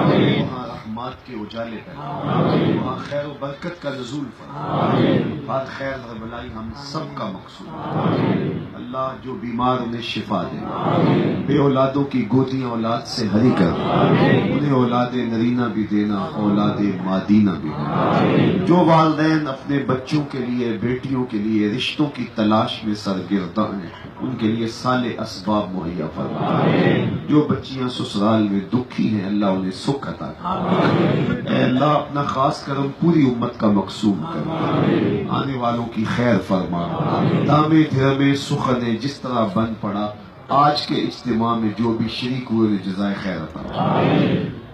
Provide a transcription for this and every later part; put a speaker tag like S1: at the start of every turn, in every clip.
S1: وہاں رحمات کے اجالے کریں، وہاں خیر و برکت کا نزول فرمائیں، ہر خیر ہر بلائی ہم سب کا مقصود۔ اللہ جو بیمار انہیں شفا دے، بے اولادوں کی گودیاں اولاد سے ہری کر، انہیں اولاد نرینہ بھی دینا، اولاد مادینہ بھی دینا۔ جو والدین اپنے بچوں کے لیے، بیٹیوں کے لیے رشتوں کی تلاش میں سرگرداں ہیں، ان کے لیے صالح اسباب مہیا فرما۔ جو بچیاں سسرال میں دکھی ہیں، اللہ انہیں سکھ عطا کر۔ اے اللہ اپنا خاص کرم پوری امت کا مقصود کر، آنے والوں کی خیر فرما۔ دامے دھرمے سخنے جس طرح بن پڑا، آج کے اجتماع میں جو بھی شریک ہوئے جزائے خیر عطا کر۔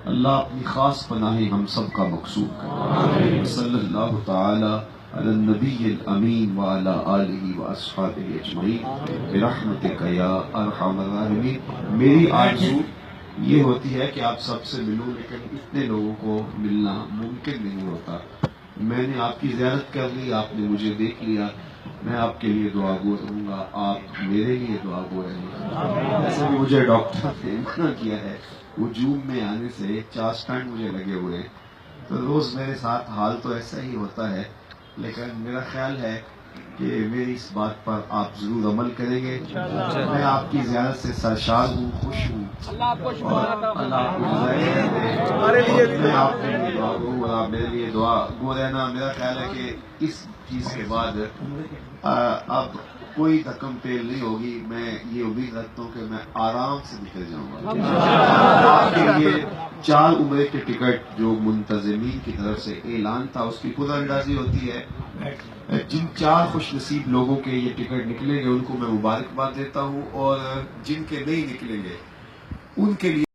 S1: اللہ اپنی خاص پناہیں ہم سب کا مقصود کر۔ صلی اللہ تعالی علی النبی الامین وعلی آلہ واصحابہ اجمعین برحمتک یا ارحم الراحمین۔ میری آرزو یہ ہوتی ہے کہ آپ سب سے ملوں، لیکن اتنے لوگوں کو ملنا ممکن نہیں ہوتا۔ میں نے آپ کی زیارت کر لی، آپ نے مجھے دیکھ لیا، میں آپ کے لیے دعا گو رہوں گا، آپ میرے لیے دعا گو رہیں۔ ایسے بھی مجھے ڈاکٹر نے منع کیا ہے ہجوم میں آنے سے، 4 سٹنٹ مجھے لگے ہوئے ہیں، تو روز میرے ساتھ حال تو ایسا ہی ہوتا ہے، لیکن میرا خیال ہے کہ میری اس بات پر آپ ضرور عمل کریں گے۔ میں آپ کی زیارت سے سرشار ہوں، خوش ہوں، اور اللہ آپ کو جزائے خیر دے۔ میں آپ کے لیے دعا گو اور آپ میرے لیے دعا گو رہنا۔ میرا خیال ہے کہ اس چیز کے بعد اب کوئی دھکم پیل نہیں ہوگی۔ میں یہ امید رکھتا ہوں کہ میں آرام سے نکل جاؤں گا۔ آپ کے لیے 4 عمرے کے ٹکٹ جو منتظمین کی طرف سے اعلان تھا، اس کی خود اندازی ہوتی ہے۔ جن 4 خوش نصیب لوگوں کے یہ ٹکٹ نکلیں گے ان کو میں مبارکباد دیتا ہوں، اور جن کے نہیں نکلیں گے ان کے لیے